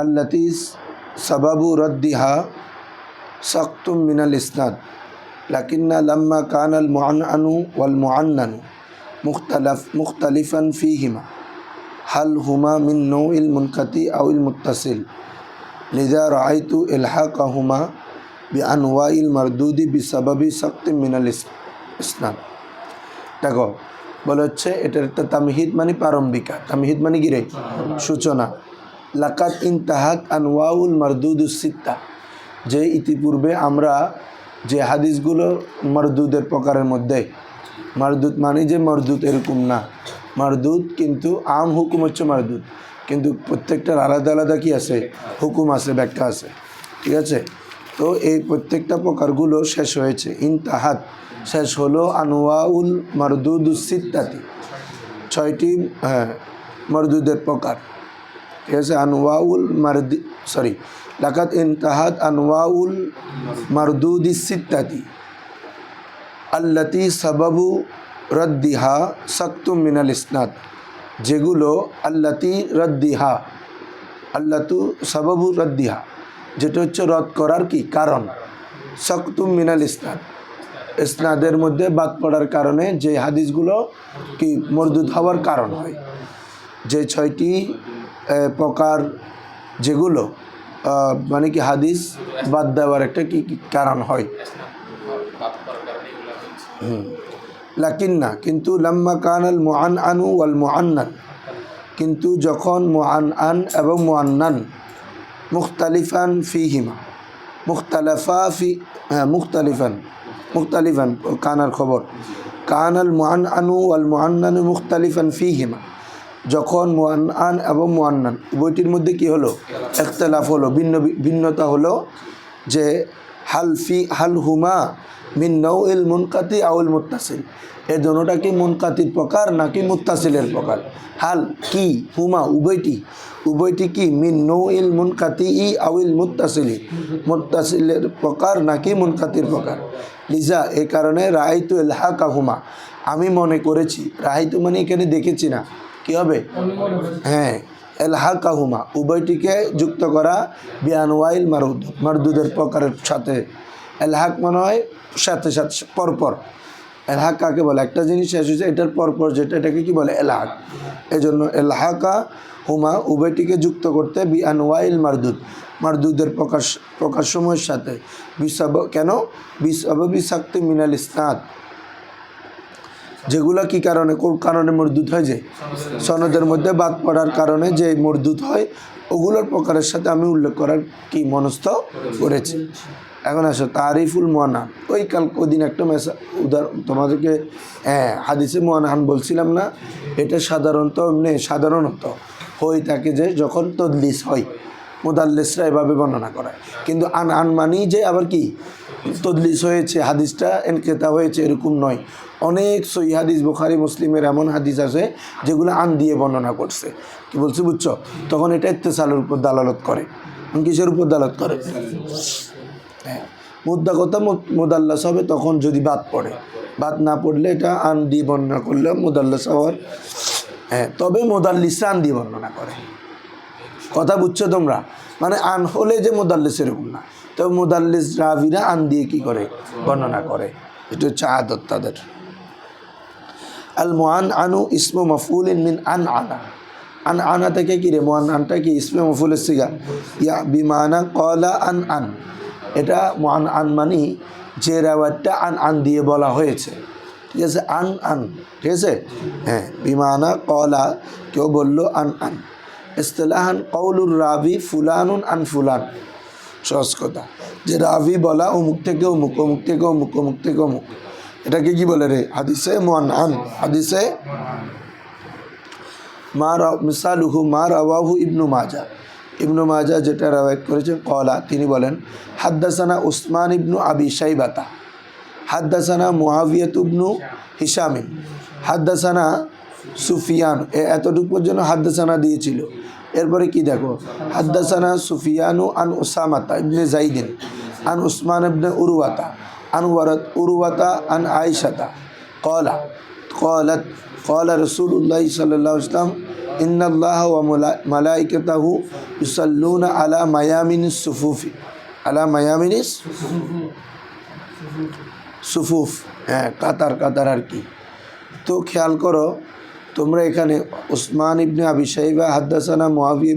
আল্লাতি সাবাবু রদ্দিহা সাকতুম মিনাল ইসনাদ লাকিন্না লাম্মা কানাল মুআনআনু ওয়াল মুআন্নানু মুখতালিফান ফীহিমা হাল হুমা মিন নৌইল মুনকাতি আউল মুত্তাসিল লিযা রাআইতু ইলহাকাহুমা বিআনওয়াইল মারদুদি বিসাবাবি সাকতিম মিনাল ইসনাদ। দেখো বলা হচ্ছে এটার একটা তামহিদ মানে প্রারম্ভিকা, তামহিদ মানে গিরে সূচনা। লাকাত ইনতাহাত আনওয়াউল মারদুদুস সিত্তা, যে ইতিপূর্বে আমরা যে হাদিসগুলো মারদুদের প্রকারের মধ্যে, মারদুদ মানে যে মারদুদ এরকম না, মারদুদ কিন্তু আম হুকুম হচ্ছে মারদুদ, কিন্তু প্রত্যেকটার আলাদা আলাদা কি আছে, হুকুম আছে, ব্যাখ্যা আছে, ঠিক আছে। তো এই প্রত্যেকটা প্রকারগুলো শেষ হয়েছে। ইনতাহাত শেষ হলো আনওয়াউল মারদুদুস সিত্তাতি, 6টি মারদুদের প্রকার, ঠিক আছে। আনওয়াউল লাকাত ইনতাহাত আনওয়াউল মারদুদিস সিত্তাতি আল্লাতি সাবাবু রদ্দিহা সাকতুম মিনাল ইসনাদ, যেগুলো আল্লাতি রদ্দিহা, আল্লাতু সাবাবু রদ্দিহা, যেটা হচ্ছে রদ করার কি কারণ, সাকতুম মিনাল ইসনাদ, ইসনাদের মধ্যে বাদ পড়ার কারণে যে হাদিসগুলো কি মরদুদ হওয়ার কারণ হয়। যে 6টি প্রকার যেগুলো মানে কি হাদিস বাদ দেওয়ার একটা কি কারণ হয়। লাকিন্না কিন্তু লাম্মা কানাল মুআনআনু ওয়াল মুআন্নান, কিন্তু যখন মুআনআন এবং মুআন্নান মুখতালিফান ফীহিমা, মুখতালিফান কানার খবর, কানাল মুআনআনু ওয়াল মুআন্নানু মুখতালিফান ফীহিমা, যখন মুআনআন এবং মুআন্নান উভয়টির মধ্যে কি হলো, ইখতিলাফ হলো, ভিন্নতা হলো, যে হাল হুমা মিন নৌইল মুনকাতি আউল মুত্তাসিল, এই দুটোটা কি মুনকাতির প্রকার নাকি মুত্তাসিলের প্রকার। হাল কি হুমা উভয়টি কি মিন নৌইল মুনকাতি আউল মুত্তাসিলের প্রকার নাকি মুনকাতির প্রকার। লিজা এই কারণে রাআইতু ইলহাকাহুমা, আমি মনে করেছি, রাআইতু মানে এখানে দেখেছি না, কি হবে, হ্যাঁ, ইলহাকাহুমা উভয়টিকে যুক্ত করা বিআনওয়াইল মারদুদের প্রকারের সাথে। এলহাক মনে হয় সাথে সাথে পরপর, এলহাক কাকে বলে, একটা জিনিস শেষ হয়েছে এটার পরপর যেটা, এটাকে কি বলে, এলহাক। এই জন্য এলহাকা হুমা উভয়টিকে যুক্ত করতে বিআনওয়াইল মারদুদের প্রকাশসমূহের সাথে, কেন বিসাবাবি সাকতি মিনাল ইসনাদ, যেগুলো কি কারণে, কোন কারণে মরদুদ হয়, যে সনদের মধ্যে বাদ পড়ার কারণে যে মরদুদ হয়, ওগুলোর প্রকারের সাথে আমি উল্লেখ করার কি মনস্থ করেছি। এখন আসো তারিফুল মুআন্নান। ওদিন একটা তোমাদেরকে হাদিসে মুআন্নান বলছিলাম না, এটা সাধারণত হয়ে থাকে যে যখন তদলিস হয়, মুদাল্লিসরা এভাবে বর্ণনা করে, কিন্তু আন মানি যে আবার কি তদলিস হয়েছে, হাদিসটা ইনকিতা হয়েছে, এরকম নয়। অনেক সহিহ হাদিস বুখারী মুসলিমের এমন হাদিস আছে যেগুলো আন দিয়ে বর্ণনা করছে, কি বলছি বুঝছো, তখন এটা ইত্তিসালের উপর দালালত করে। কিসের উপর দালালত করে, মুদ্দা কথা মুদাল্লাস হবে তখন যদি বাদ পড়ে, বাদ না পড়লে এটা আন দিয়ে বর্ণনা করলে মুদাল্লাস হওয়ার, তবে মুদাল্লিসরা আন দিয়ে বর্ণনা করে, কথা বুঝছো তোমরা, মানে আন হলে যে মুদাল্লিস এরকম না, তবে মুদাল্লিস রাবিরা আন দিয়ে কি করে বর্ণনা করে, এটা হচ্ছে আদত তাদের। আল মুআনআনু ইসমু মাফউলিন মিন আনআনা থেকে কি রে, মুআনআনটা কি ইসমে মাফউলের সিগা, ইয়া বিমানা ক্বালা আন, এটা মুআনআন মানে যে রাওয়াতটা আন দিয়ে বলা হয়েছে, ঠিক আছে, আন, ঠিক আছে, হ্যাঁ, বিমানা ক্বালা কেউ বললো আন। ইসতিলাহান কওলুর রাবি ফুলানুন আন ফুলান, সহজ কথা, যে রাবি বলা অমুক থেকে অমুক, অমুক থেকে অমুক, অমুক থেকে অমুক, এটাকে কি বলে রে, হাদিসে মুআনআন। হাদিসে মিসালুহু মা রাওয়াহু ইবনু মাজা যেটা রাওয়ায়াত করেছেন, ক্বালা তিনি বলেন, হাদ্দাসানা উসমান ইবনু আবি শাইবাতা, হাদ্দাসানা মুআবিয়াতু ইবনু হিশাম, হাদ্দাসানা সুফিয়ান, এতটুকু পর্যন্ত হাদ্দাসানা দিয়েছিল। এরপরে কি দেখো, হাদ্দাসানা সুফিয়ানু আন উসামাতা ইবনে যাইদিন আন উসমান ইবনে উরওয়াতা আন উরওয়াতা আন আয়েশাতা ক্বালাত ক্বালা রাসূলুল্লাহ সাল্লাল্লাহু আলাইহি ওয়াসাল্লাম इन्नल्लाह व मलाइकतहु युसल्लूना अला मयामिनिस सुफूफी, अला मयामिनिस সুফুফ, হ্যাঁ কাতার কাতার আর কি। তো খেয়াল করো তোমরা এখানে উসমান ইবনে আবি শাইবা হাদ্দাসানা মুআবিয়া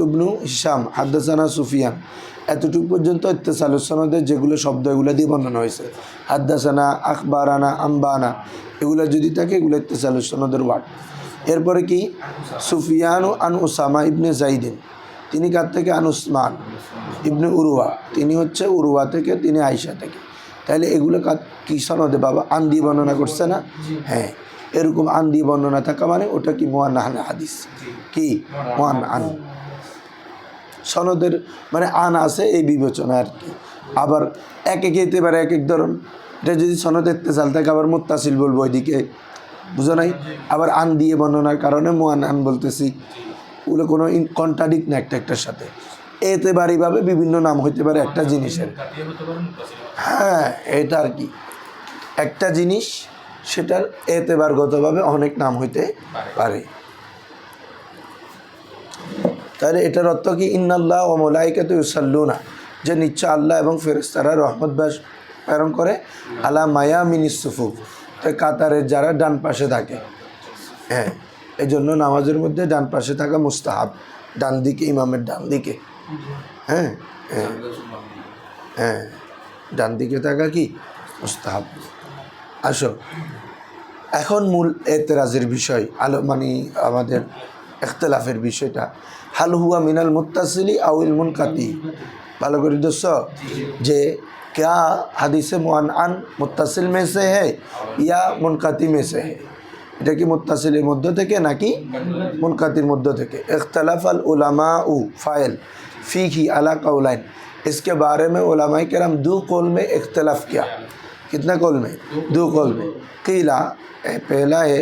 ইবনু হিশাম হাদ্দাসানা সুফিয়ান, এতটুকু পর্যন্ত ইত্তেসালুস সনদের যেগুলো শব্দ এগুলো দিয়ে বর্ণনা হয়েছে। হাদ্দাসানা, আখবারানা, আম্বানা এগুলো যদি থাকে এগুলো ইত্তেসালুস সনদের ওয়ার্ড। এরপরে কি সুফিয়ানু আন উসামা ইবনে জাইদিন, তিনি কার থেকে? আন উসমান ইবনে উরওয়া, তিনি হচ্ছে উরওয়া থেকে, তিনি আয়েশা থেকে। তাহলে এগুলো কি সনদে বাবা? আন দিয়ে বর্ণনা করছে না? হ্যাঁ, এরকম আন দিয়ে বর্ণনা থাকা মানে ওটা কি মুআন্নান হাদিস, কি মুআন্নান সনদের মানে আন আছে এই বিবেচনা আর কি। আবার এক এক হইতে পারে এক এক ধরন, এটা যদি সনদ ইত্তেসাল থাকে আবার মুত্তাসিল বলবো ওইদিকে, বুঝো নাই? আবার আন দিয়ে বর্ণনার কারণে মুআন্নান বলতেছি, ওগুলো কোনো কন্ট্রাডিক্ট না একটা একটার সাথে। এতেবারিভাবে বিভিন্ন নাম হইতে পারে একটা জিনিসের, হ্যাঁ এটা আর কি একটা জিনিস সেটার এতেবারগতভাবে অনেক নাম হইতে পারে। তাহলে এটার অর্থ কি? ইন্নাল্লাহ ওয়া মালাইকাতুহু ইউসাল্লুনা, যে নিশ্চয় আল্লাহ এবং ফেরেশতারা রহমত প্রেরণ করে আলা মায়ামিনিস সুফুফ, তো কাতারের যারা ডান পাশে থাকে। হ্যাঁ, এই জন্য নামাজের মধ্যে ডান পাশে থাকা মুস্তাহাব, ডান দিকে, ইমামের ডান দিকে। হ্যাঁ হ্যাঁ হ্যাঁ, ডান দিকে থাকা কি মুস্তাহাব। আসো এখন মূল এতেরাজের বিষয়, মানে আমাদের ইখতিলাফের বিষয়টা, হাল হুয়া মিনাল মুত্তাসিলি আউল মুনকাতি। ভালো করে দোস্ত, যে क्या हदीस मुआन्नान मुत्तासिल में से है या मुनकाती में से है? এটা কি মুত্তাসিলের মধ্য থেকে নাকি মুনকাতির মধ্য থেকে? इख्तलाफ अल उलमाउ फाइल फीही अला कौलाइन, इसके बारे में उलमाए करम दो कौल में इख्तलाफ किया। कितना कौल में? दो कौल में। क़ीला, पहला है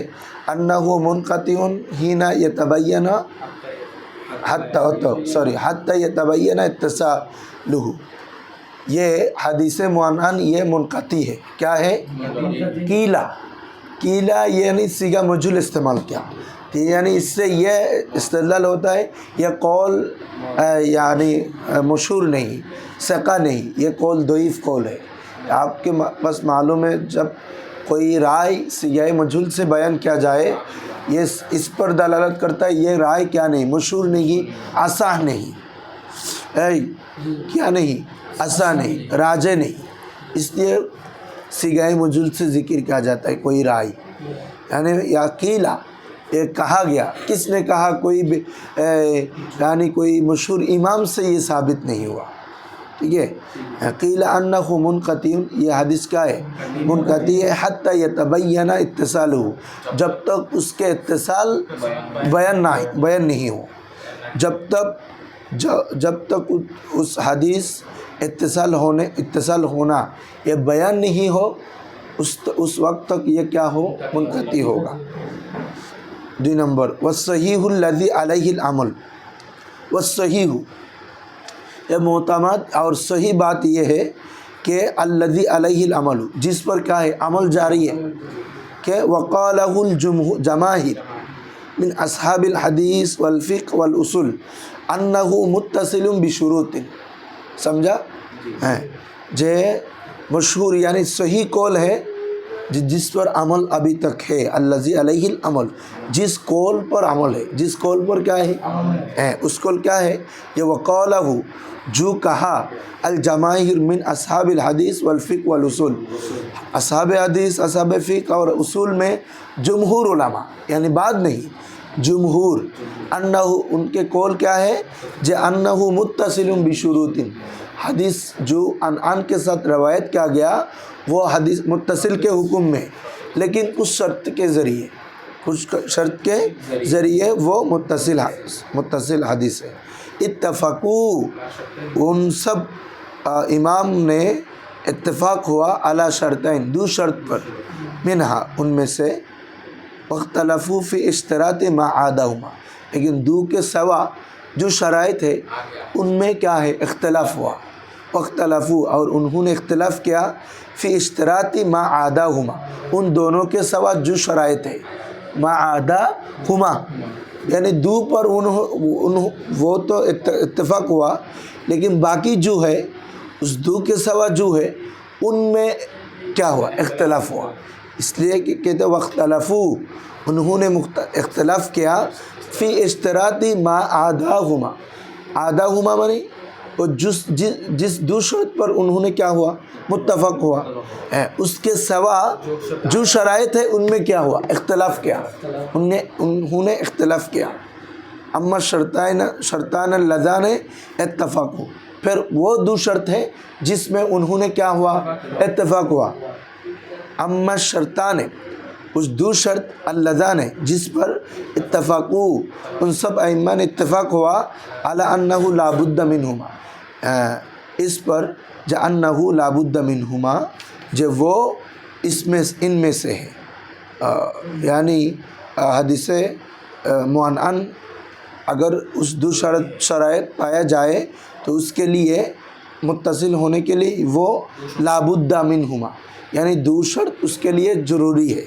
अन्नहु मुनक़तिउन हीना यतबय्यना हत्ता यतबय्यना इत्तिसालुहु, ये हदीस मुआन्नान ये मुनक़ती है। क्या है? क़ीला, कीला यानी सीगा मजूल इस्तेमाल किया, तो यानी इससे ये इस्तेदलाल होता है यह कौल यानी मशहूर नहीं, सका नहीं, ये कौल दईफ़ कौल है। आपके बस मालूम है जब कोई राय सीगा मजूल से बयान किया जाए, ये इस पर दलालत करता है ये राय क्या नहीं, मशहूर नहीं, आसा नहीं, क्या नहीं, आसा नहीं, राजे नहीं, इसलिए सिगाए मजूल से ज़िक्र किया जाता है कोई राय। यानी या कीला, ये कहा गया, किसने कहा? कोई यानी कोई मशहूर इमाम से ये साबित नहीं हुआ। ठीक है, कीला अन्नहु मुनक़तिउन, ये हदीस क्या है? मुनक़ती है। हत्ता यतबय्यना इत्तिसालुहु, जब तक उसके इत्तिसाल बयान नहीं हो, जब तक उस हदीस इत्तिसाल होना ये बयान नहीं हो, उस वक्त तक ये क्या हो? मुनक़ती होगा। 2 नंबर वस्सहीहुल लज़ी अलैहिल अमल, वस्सहीहु ये मोतमद और सही बात ये है कि अल्लज़ी अलैहिल अमल, जिस पर क्या है? अमल जारी है। कि वक़ालहुल जमाहिर मिन अस्हाबिल हदीस वल फ़िक़्ह वल उसूल अन्नहु मुत्तसिलुन बिशुरूतिन। समझा? हैं जे मशहूर यानी सही कौल है जिस पर अमल अभी तक है, अल्लज़ी अलैहिल अमल, जिस कौल पर अमल है, जिस कौल पर क्या है उस कौल क्या है? ये वक़ालहु, जो कहा, अल जमाहिर मिन अस्हाबिल हदीस वल फ़िक़्ह वल उसूल, अस्हाब हदीस, अस्हाब फ़िक़्ह और उसूल में जमहूर उलमा, यानी बाद नहीं, जमहूर, अन्नहु उनके कौल क्या है? जे अन्नहु मुत्तसिलुन बिशुरूतिन, हदीस जो अन के साथ रवायत किया गया वो हदीस मुत्तसिल के हुक्म में, लेकिन कुछ शर्त के ज़रिए वो मुत्तसिल हदीस है। इत्तफ़क़ू, उन सब इमाम ने इत्तफ़ाक़ हुआ अला शर्तैन, 2 शर्त पर, मिनहा उनमें से, वख्तलफ़ू फ़ी इश्तरात मा आदाहुमा, लेकिन 2 के सवा जो शराइत है उनमें क्या है? इख्तलाफ हुआ। वख्तलफ़ू, और उन्होंने इख्तलाफ किया, फ़ी इश्तरात मा आदाहुमा, उन दोनों के सवा जो शराइत है, मा आदा हुमा, यानी दो पर वो तो इत्तेफाक हुआ, लेकिन बाकी जो है उस दो के सिवा जो है उनमें क्या हुआ, इख्तलाफ हुआ। इसलिए कि कहते वख्तलफू, उन्होंने इख्तलाफ किया फ़ी इश्तराती मा आधा हुमा, आधा हुमा मानी और जिस दो शर्त पर उन्होंने क्या हुआ, मुत्तफक हुआ है, उसके सिवा जो शराइत है उनमें क्या हुआ, इख्तलाफ किया, उन्होंने इख्तलाफ किया। अम्मा शर्तान लज़ान इत्तफाक हो, फिर वो दो शर्त है जिसमें उन्होंने क्या हुआ, इत्तफाक हुआ। अम्मा शर्तान, उस दो शर्त अल्लज़ान जिस पर इत्तफाकू, उन सब अइम्मा ने इत्तफाक हुआ, अला अन्नहु ला बुद्द मिनहुमा, इस पर ज अन्नहु ला बुद्द मिनहुमा, जो वो इसमें इनमें से है, यानी हदीस मुअन्नन अगर उस दो शराइत पाया जाए तो उसके लिए मुत्तसिल होने के लिए वो लाबुद्दा मिनहुमा, यानी दो शर्त उसके लिए ज़रूरी है।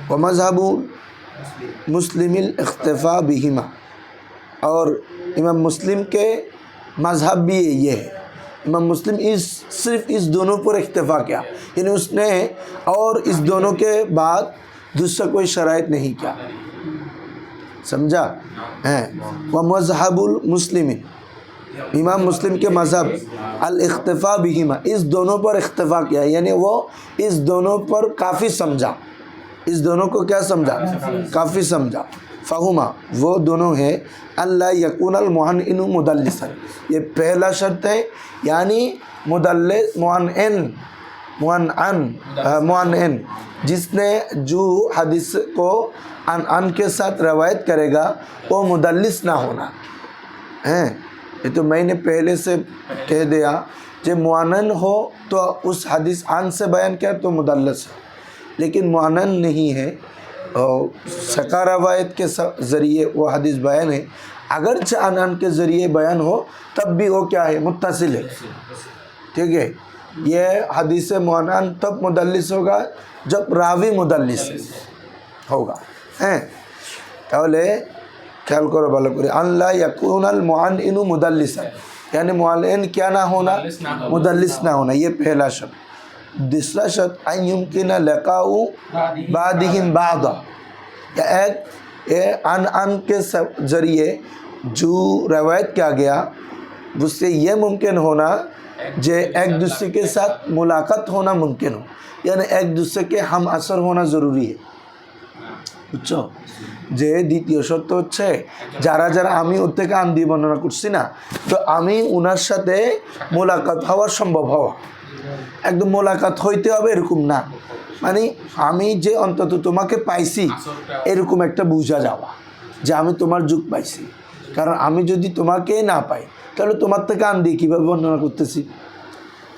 व मज़हबु मुस्लिमिल इख्तिफ़ा बिहिमा, और इमाम मुस्लिम के मज़हब भी ये है, इमाम मुस्लिम सिर्फ इस दोनों पर इख्तिफ़ा किया, यानी उसने और इस दोनों के बाद दूसरा कोई शराइत नहीं किया, समझा है। व मज़हबुल मुस्लिमिन, इमाम मुस्लिम के मज़हब अल इख्तिफ़ा बिहिमा, इस दोनों पर इख्तिफ़ा किया, यानी वो इस दोनों पर काफ़ी समझा, इस दोनों को क्या समझा, काफ़ी समझा। फ़हुमा, वो दोनों हैं अल्ला यकूनल मुअन्निनु मुदल्लिसन, ये पहला शर्त है, यानी मुदल्लिस मुअन्नन जिसने जो हदीस को अन के साथ रवायत करेगा वो मुदल्लिस ना होना है। ये तो मैंने पहले से कह दिया, जब मुअन्नन हो तो उस हदीस अन से बयान किया तो मुदल्लिस है, लेकिन मुअन्नन नहीं है और सका रवायत के ज़रिए वो हदीस बयान है, अगरचे अन के ज़रिए बयान हो तब भी वो क्या है, मुत्तसिल है, ठीक है। ये हदीस मुअन्नन तब मुदल्लिस होगा जब रावी मुदल्लिस होगा, हैं। তাহলে ख्याल करो ভালো করে, अल्ला यकूनल मुअन्निनु मुदल्लिसन, यानी मुअन्निन क्या ना होना, मुदल्लिस ना होना, ये पहला शर्त। दूसरा शर्त अन युमकिन लकाउ बादिहिम बादा, या एक अन के ज़रिए जो रवायत किया गया उससे ये मुमकिन होना जे एक दूसरे के साथ मुलाकात होना मुमकिन हो, यानी एक दूसरे के हम असर होना ज़रूरी है, বুঝছো। যে দ্বিতীয় শর্ত হচ্ছে যারা যারা আমি ওর থেকে আন দিয়ে বর্ণনা করছি না, তো আমি ওনার সাথে মোলাকাত হওয়ার সম্ভব হওয়া, একদম মোলাকাত হইতে হবে এরকম না, মানে আমি যে অন্তত তোমাকে পাইছি এরকম একটা বুঝা যাওয়া যে আমি তোমার যুগ পাইছি। কারণ আমি যদি তোমাকে না পাই তাহলে তোমার থেকে আন দিয়ে কীভাবে বর্ণনা করতেছি,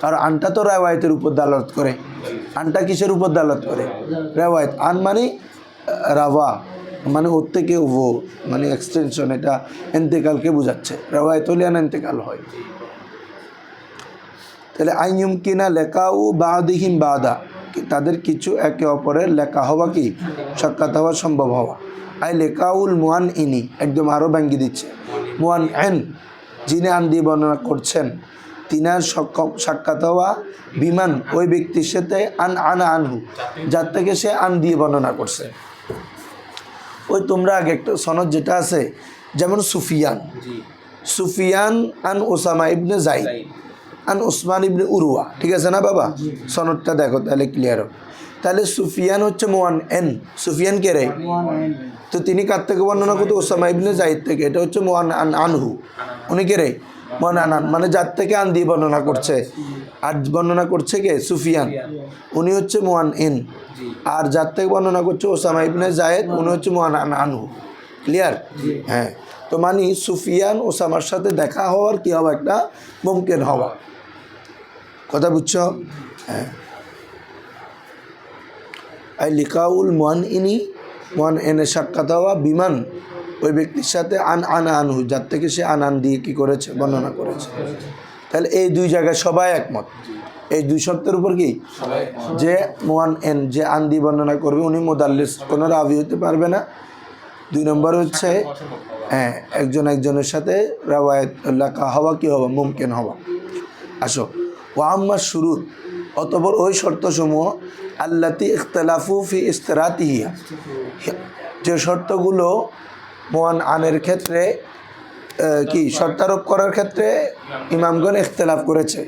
কারণ আনটা তো রেওয়ায়তের উপর দালালত করে। আনটা কিসের উপর দালালত করে, রেওয়ায়ত। আন মানে রাওয়া মানে ওর থেকে ও মানে এক্সটেনশন, এটা ইন্তেকালকে বোঝাচ্ছে, রেওয়ায়ত হলে ইন্তেকাল হয়। তাহলে আইয়ুমকিনা লেকাউ বাদিহিম বাদা, তাদের কিছু একে অপরের লেখা হওয়া কি সাক্ষাৎ হওয়া সম্ভব হওয়া। আই লেকাউল মুআন্নিনি, একদম আরও ভাঙ্গি দিচ্ছে, মুআন্নিন যিনি আন দিয়ে বর্ণনা করছেন তিনার সাক্ষাৎ হওয়া বিমান ওই ব্যক্তির সাথে আনা আনহু, যার থেকে সে আন দিয়ে বর্ণনা করছে। ওই তোমরা আগে একটা সনদ যেটা আছে, যেমন সুফিয়ান আন ওসামা ইবনে জাইদ আন ওসমান ইবনে উরওয়া, ঠিক আছে না বাবা, সনদটা দেখো তাহলে ক্লিয়ার হবে। তাহলে সুফিয়ান হচ্ছে মুআন্নিন, সুফিয়ান কে রে, তো তিনি কার থেকে বর্ণনা করতে, ওসামা ইবনে জাইদ থেকে, এটা হচ্ছে মুআন্নান আনহু, উনি কে রে, মুআন্নান মানে যার থেকে আন দিয়ে বর্ণনা করছে, আর বর্ণনা করছে কে, সুফিয়ান, উনি হচ্ছে মুআন্নিন, আর যার থেকে বর্ণনা করছে ওসামা ইবনে জায়েদ, উনি হচ্ছে মুআন্নান আনহু, ক্লিয়ার। হ্যাঁ, তো মানে সুফিয়ান ওসামার সাথে দেখা হওয়ার কি হওয়া, একটা মুমকিন হওয়া, কথা বুঝছো। হ্যাঁ, আই লিকাউল মুআন্নিনের সাক্ষাৎ হওয়া বিমান ওই ব্যক্তির সাথে আনা আনহু, যার থেকে সে আন দিয়ে কী করেছে, বর্ণনা করেছে। তাহলে এই দুই জায়গায় সবাই একমত। এই দুই শর্তের উপর কি যে মুআন এন যে আন দিয়ে বর্ণনা করবে উনি মুদাল্লিস কোনো রাবি হতে পারবে না। 2 নম্বর হচ্ছে একজন একজনের সাথে রাওয়ায়াত লেখা হওয়া কি হওয়া মুমকিন হওয়া। আসো ওয়া আম্মা শুরুত, অতঃপর ওই শর্তসমূহ আল্লাতি ইখতিলাফু ফি ইস্তিরাতিহি, যে শর্তগুলো মুআন আনের ক্ষেত্রে কি শর্তারোপ করার ক্ষেত্রে ইমামগণ ইখতিলাফ করেছে।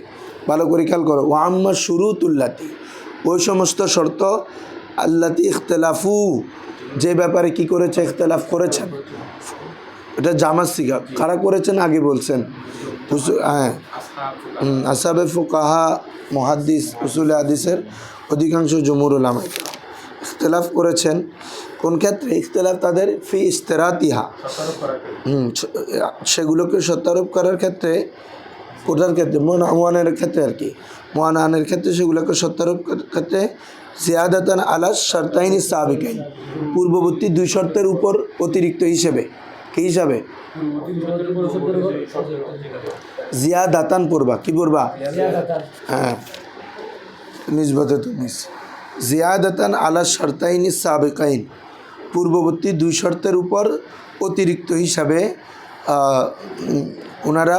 ভালো করে খেয়াল করো। ওয়া আম্মা শুরুতুল্লাতি, ওই সমস্ত শর্ত আল্লাতি ইখতিলাফু, যে ব্যাপারে কি করেছে ইখতিলাফ করেছেন। এটা জামাত সিগা, কারা করেছেন আগে বলছেন আসহাবে ফুকাহা মুহাদ্দিস উসুলে হাদিসের অধিকাংশ জুমহুর উলামা ইখতিলাফ করেছেন। কোন ক্ষেত্রে ইখতিলাফ তাদের ফি ইস্তিরাতিহা, সেগুলোকে সত্যারোপ করার ক্ষেত্রে, কোটার ক্ষেত্রে মুআনের ক্ষেত্রে আর কি, মুআনের ক্ষেত্রে সেগুলোকে সত্যারোপ ক্ষেত্রে জিয়াদাতান আলা শারতাইনি সাবিকাইন, পূর্ববর্তী 2 শর্তের উপর অতিরিক্ত হিসেবে। কি হিসাবে? জিয়াদাতান পড়বা, কি পড়বা? নিসবতে তুমিস জিয়াদাতান আলা শারতাইনি সাবিকাইন, পূর্ববর্তী 2 শর্তের উপর অতিরিক্ত হিসাবে ওনারা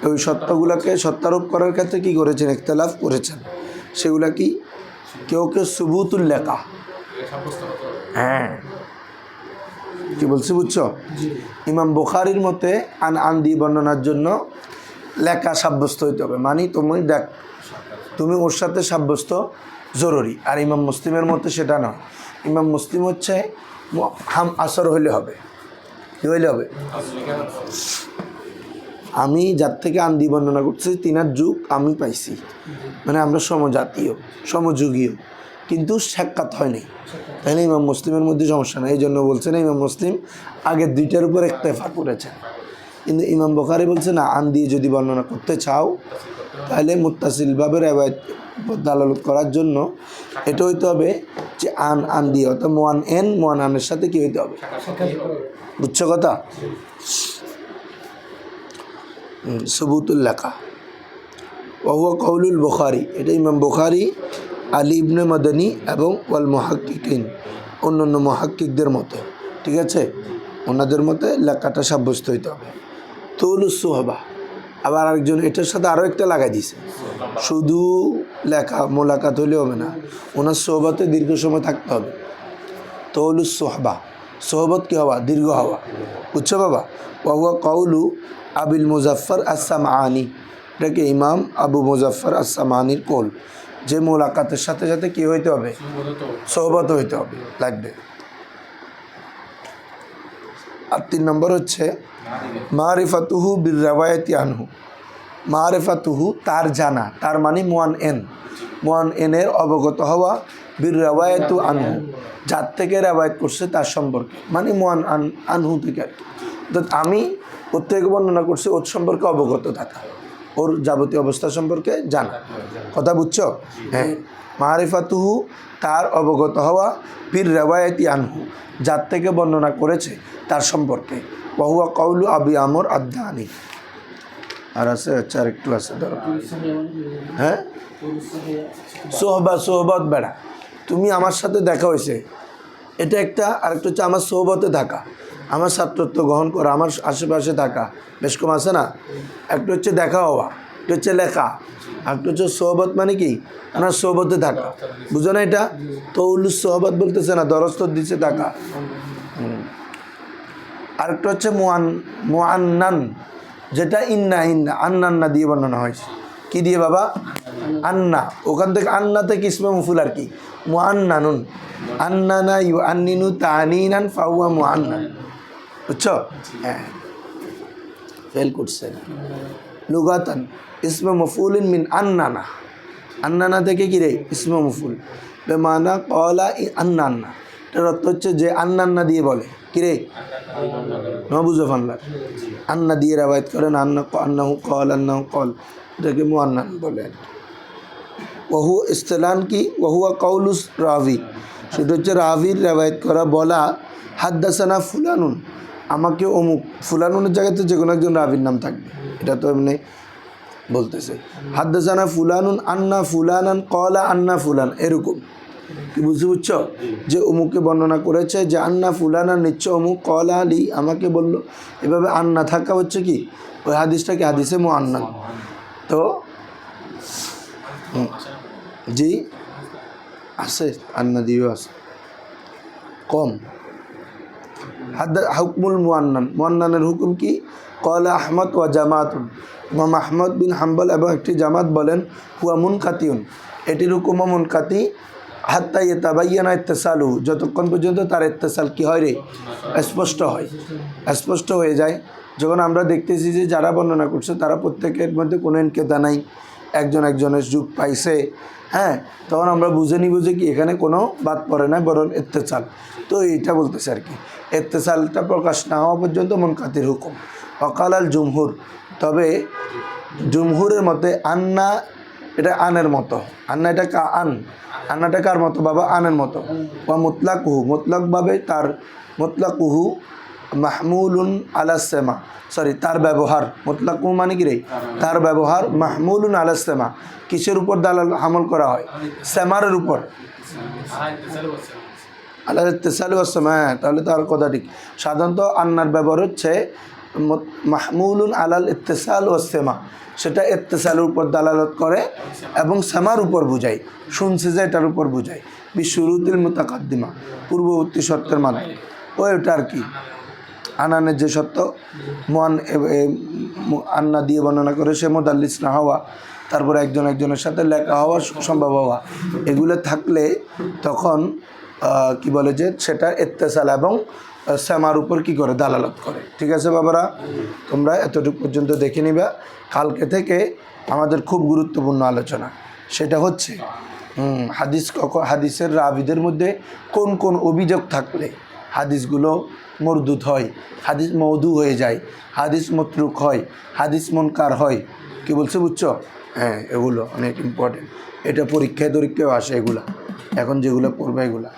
ওই সত্যগুলোকে সত্যারোপ করার ক্ষেত্রে কী করেছেন? ইখতিলাফ করেছেন। সেগুলা কি? কেউ কেউ সুবুতুল লেখা, কি বলছি বুঝছো? ইমাম বুখারীর মতে আন দিয়ে বর্ণনার জন্য লেখা সাব্যস্ত হইতে হবে, মানে তুমি দেখ তুমি ওর সাথে সাব্যস্ত জরুরি। আর ইমাম মুসলিমের মতে সেটা নয়। ইমাম মুসলিম হচ্ছে হাম আসর হইলে হবে। কী হইলে হবে? আমি যার থেকে আন দিয়ে বর্ণনা করছি তিনার যুগ আমি পাইছি, মানে আমরা সমজাতীয় সমযুগীয়, কিন্তু সাক্ষাৎ হয়নি, তাই না? ইমাম মুসলিমের মধ্যে সমস্যা নেই, এই জন্য বলছেন ইমাম মুসলিম আগের 2টার উপর ইক্তেফা করেছেন। কিন্তু ইমাম বুখারী বলছে না, আন দিয়ে যদি বর্ণনা করতে চাও তাহলে মুত্তাসিলভাবে রেওয়ায়াত দালালত করার জন্য এটা হইতে হবে যে আন দিয়ে, অর্থাৎ মুআন আনের সাথে কি হইতে হবে? বুঝছো কথা? সুবুতুল লেখা ওয়া হুয়া কওলুল বুখারী, এটা ইমাম বুখারী, আলী ইবনে মাদানী এবং ওয়াল মুহাক্কিকিন, অন্যান্য মুহাক্কিকদের মতে, ঠিক আছে? ওনাদের মতে লেখাটা সাব্যস্ত হইতে হবে। তৌলুস সুহবা, আবার আরেকজন এটার সাথে আরও একটা লাগাই দিছে, শুধু লেখা মোলাকাত হলে হবে না, ওনার সোহবতে দীর্ঘ সময় থাকতে হবে। তৌলুস সোহবা, সোহবত কী হওয়া? দীর্ঘ হওয়া। বুঝছো বাবা? ওয়া হুয়া কওলু আবিল মুজাফফর আস-সামআনী, এটাকে ইমাম আবু মুজাফফর আস-সামআনীর কওল, যে মোলাকাতের সাথে সাথে কী হইতে হবে? সোহবত হইতে হবে, লাগবে। আর 3 নম্বর হচ্ছে মারিফাতুহু বির রাওয়ায়াতি আনহু, মারিফাতুহু তার জানা, তার মানে মুআন এনের অবগত হওয়া, বির রাওয়ায়াতু আনহু যার থেকে রাওয়ায়াত করছে তার সম্পর্কে, মানে মুআন আনহু থেকে আর কি, অর্থাৎ আমি ওর থেকে বর্ণনা করছি ওর সম্পর্কে অবগত থাকা, ওর যাবতীয় অবস্থা সম্পর্কে জানা। কথা বুঝছো? হ্যাঁ, মারিফাতুহু তার অবগত হওয়া, বির রাওয়ায়াতি আনহু যার থেকে বর্ণনা করেছে তার সম্পর্কে। ওয়া হুয়া কওলু আবি আমর আদ-দানি। আর আছে? আচ্ছা, আর একটু আছে, ধরো। হ্যাঁ, সোহবত বেড়া, তুমি আমার সাথে দেখা হয়েছে, এটা একটা। আরেকটা হচ্ছে আমার সোহবতে থাকা, আমার ছাত্রত্ব গ্রহণ করা, আমার আশেপাশে থাকা, বেশ কম আছে না? একটা হচ্ছে দেখা হওয়া, একটা হচ্ছে লেখা, একটা হচ্ছে সোহবত, মানে কি? আমার সোহবতে থাকা, বুঝো না? এটা তৌলুস সোহবত বলতেছে না, দরস্ত দিচ্ছে থাকা। আরেকটা হচ্ছে মুআন্নান, যেটা আন্নান্না দিয়ে বর্ণনা হয়েছে। কি দিয়ে বাবা? আন্না। ওখান থেকে আন্না থেকে ইসমে মফুল আর কি, মুআন্নানুন, আন্নানা ইউআন্নিনু তানিনান ফাহুয়া মুআন্নান। বুঝছো? হ্যাঁ, ফেল করছে। লুগাতান ইসমে মফুলিন মিন আন্নানা থেকে কি রে? ইসমে মফুল, বেমানা কলা আন্নান্না, এটার অর্থ হচ্ছে যে আন্নান্না দিয়ে বলে, কি রে? নবুজো ফান্লার আন্না দিয়ে রাওয়ায়াত করেন, আন্নাহু কল, এটাকে মুআন্নান বলেন। ওহু ইস্তিলান কি? ওহুয়া কওলুস রাবি, সেটা হচ্ছে রাবির রাওয়ায়াত করা, বলা হাদ্দাসানা ফুলানুন, আমাকে অমুক, ফুলানুনের জায়গাতে যে কোনো একজন রাবির নাম থাকবে, এটা তো এমনি বলতেছে হাদ্দাসানা ফুলানুন আন্না ফুলানান কলা আন্না ফুলান, এরকম কি বুঝছো যে অমুকে বর্ণনা করেছে যে আন্না ফুলানা নিশ্চয় অমুক কলা আলী আমাকে বলল, এভাবে আন্না থাকা হচ্ছে কি ওই হাদিসটাকে হাদিসে মুআন্নান। তো জি আছে, আন্না দিয়েও আছে কম। হুকমুল মুআন্নান, মুআন্নানের হুকুম কি? কলা আহমদ ওয়া জামাতুন, ইমাম আহমদ বিন হাম্বল এবং একটি জামাত বলেন হুয়া মুনকাতিউন, এটির হুকুম মুনকাতি হাত্তা ইয়াতাবায়্যানা ইত্তিসালু, যতক্ষণ পর্যন্ত তার ইত্তিসাল কি হয় রে স্পষ্ট হয়, স্পষ্ট হয়ে যায়। যখন আমরা দেখতেছি যে যারা বর্ণনা করছে তারা প্রত্যেকের মধ্যে কোনো ইনকেতা নাই, একজন একজনের যুগ পাইছে, হ্যাঁ, তখন আমরা বুঝে নিব যে কি এখানে কোনো বাদ পড়ে না, বরং ইত্তিসাল। তো এইটা বলতেছে আর কি, ইত্তিসালটা প্রকাশ না হওয়া পর্যন্ত মুনকাতির হুকুম। অকালাল জুমহুর, তবে জুমহুরের মতে আন্না এটা আনের মতো, আন্না এটা আন্নাটা কার মতো বাবা? আনের মতো। বা মুতলাকুহু, মুতলাকভাবে তার মুতলাকুহু মাহমুলুন আলাসেমা, তার ব্যবহার, মুতলাকুহু মানে কি রে তার ব্যবহার, মাহমুলুন আলাসেমা কিসের উপর দালাল হামল করা হয়? সেমারের উপর, আল্লাহ ইত্তিসাল ওয়াস সামা। তাহলে তার কথা ঠিক। সাধারণত আন্নার ব্যবহার হচ্ছে মাহমুলুন আলাল ইত্তিসাল ওয়াস সামা, সেটা ইত্তিসালের উপর দালালত করে এবং সামার উপর বুঝায়, শুনছে যে এটার উপর বুঝায়। বিশুরুতিল মুতাকাদ্দিমা, পূর্ববর্তী শর্তের মাধ্যমে। ওটা আর কি আনানের যে সত্য আন্না দিয়ে বর্ণনা করে সে মুদাল্লিস না হওয়া, তারপরে একজন একজনের সাথে লেখা হওয়া সম্ভব হওয়া, এগুলো থাকলে তখন কি বলে যে সেটা ইত্তিসাল এবং সামার উপর কি করে দালালত করে। ঠিক আছে বাবারা, তোমরা এতটুকু পর্যন্ত দেখে নিবা। কালকে থেকে আমাদের খুব গুরুত্বপূর্ণ আলোচনা, সেটা হচ্ছে হাদিসের রাবিদের মধ্যে কোন কোন অভিযোগ থাকলে হাদিসগুলো মরদুদ হয়, হাদিস মওদু হয়ে যায়, হাদিস মতরুক হয়, হাদিস মুনকার হয়। কি বলছে বুঝছো? হ্যাঁ, এগুলো অনেক ইম্পর্টেন্ট, এটা পরীক্ষায় আসে এগুলা, এখন যেগুলো পড়বে এগুলা।